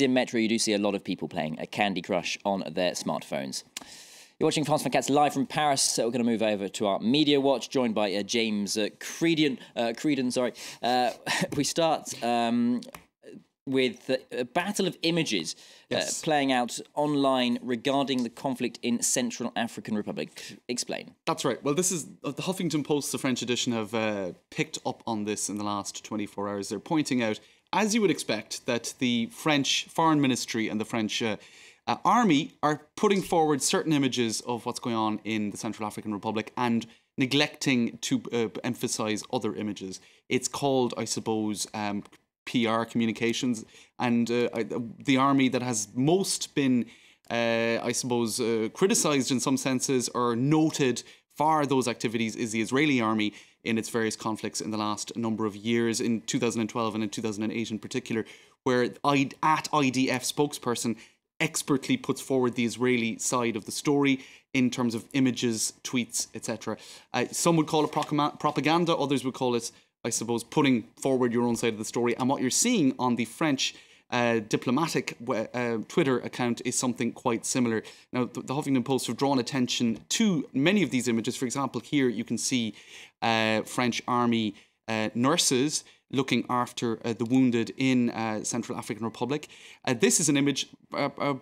In Metro, you do see a lot of people playing a Candy Crush on their smartphones. You're watching France 24 live from Paris. So we're going to move over to our Media Watch, joined by James Creedon. We start with a battle of images playing out online regarding the conflict in Central African Republic. Explain. That's right. Well, this is the Huffington Post, the French edition, have picked up on this in the last 24 hours. They're pointing out, as you would expect, that the French Foreign Ministry and the French Army are putting forward certain images of what's going on in the Central African Republic and neglecting to emphasise other images. It's called, I suppose, PR communications, and the army that has most been, I suppose, criticised in some senses or noted for those activities is the Israeli army in its various conflicts in the last number of years, in 2012 and in 2008 in particular, where at IDF spokesperson expertly puts forward the Israeli side of the story in terms of images, tweets, etc. Some would call it propaganda, others would call it, I suppose, putting forward your own side of the story. And what you're seeing on the French diplomatic Twitter account is something quite similar. Now, the Huffington Post have drawn attention to many of these images. For example, here you can see French army nurses looking after the wounded in Central African Republic. This is an image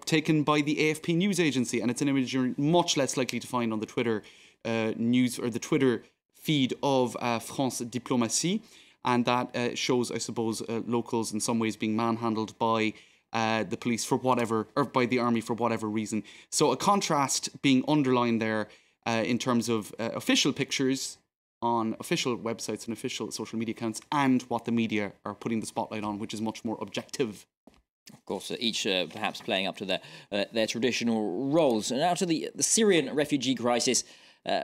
taken by the AFP news agency, and it's an image you're much less likely to find on the Twitter news or the Twitter feed of France Diplomatie. And that shows, I suppose, locals in some ways being manhandled by the police for whatever, or by the army for whatever reason. So a contrast being underlined there in terms of official pictures on official websites and official social media accounts and what the media are putting the spotlight on, which is much more objective. Of course, each perhaps playing up to their traditional roles. And now to the Syrian refugee crisis.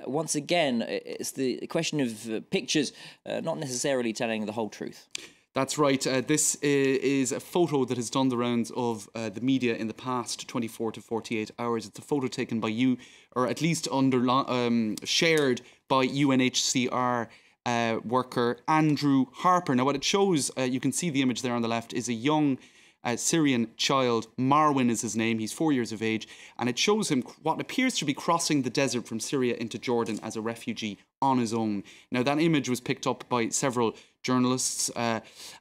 Once again, it's the question of pictures not necessarily telling the whole truth. That's right. This is a photo that has done the rounds of the media in the past 24 to 48 hours. It's a photo taken by you, or at least shared by UNHCR worker Andrew Harper. Now, what it shows, you can see the image there on the left, is a young Syrian child. Marwan is his name. He's 4 years of age, and it shows him what appears to be crossing the desert from Syria into Jordan as a refugee on his own. Now, that image was picked up by several journalists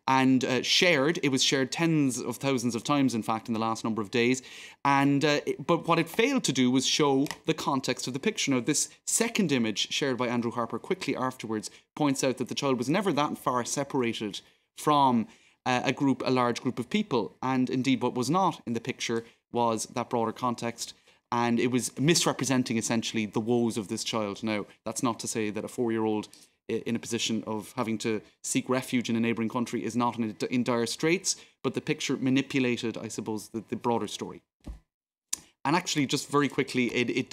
and shared. It was shared tens of thousands of times, in fact, in the last number of days. And but what it failed to do was show the context of the picture. Now, this second image shared by Andrew Harper quickly afterwards points out that the child was never that far separated from a large group of people. And indeed, what was not in the picture was that broader context. And it was misrepresenting, essentially, the woes of this child. Now, that's not to say that a 4-year-old in a position of having to seek refuge in a neighbouring country is not in dire straits, but the picture manipulated, I suppose, the broader story. And actually, just very quickly, it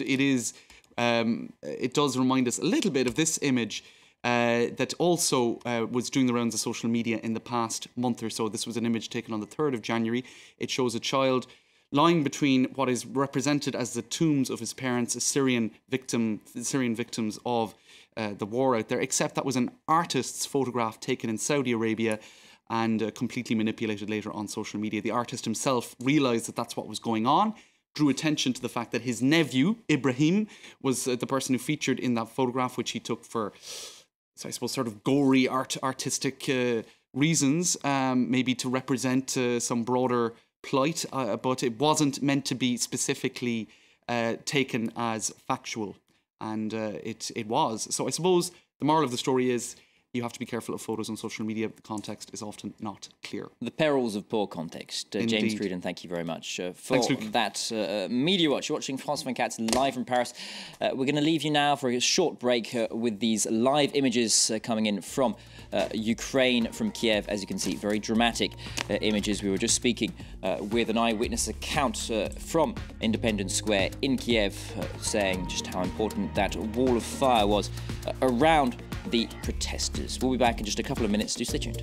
does remind us a little bit of this image that also was doing the rounds of social media in the past month or so. This was an image taken on the 3rd of January. It shows a child lying between what is represented as the tombs of his parents, Syrian victims of the war out there, except that was an artist's photograph taken in Saudi Arabia and completely manipulated later on social media. The artist himself realised that that's what was going on, drew attention to the fact that his nephew, Ibrahim, was the person who featured in that photograph, which he took for, I suppose, sort of gory artistic reasons, maybe to represent some broader plight, but it wasn't meant to be specifically taken as factual, and it was. So I suppose the moral of the story is you have to be careful of photos on social media. The context is often not clear. The perils of poor context. James Creedon, thank you very much for that Media Watch. You're watching France 24 live from Paris. We're going to leave you now for a short break with these live images coming in from Ukraine, from Kiev. As you can see, very dramatic images. We were just speaking with an eyewitness account from Independence Square in Kiev, saying just how important that wall of fire was around the protesters. We'll be back in just a couple of minutes. Do stay tuned.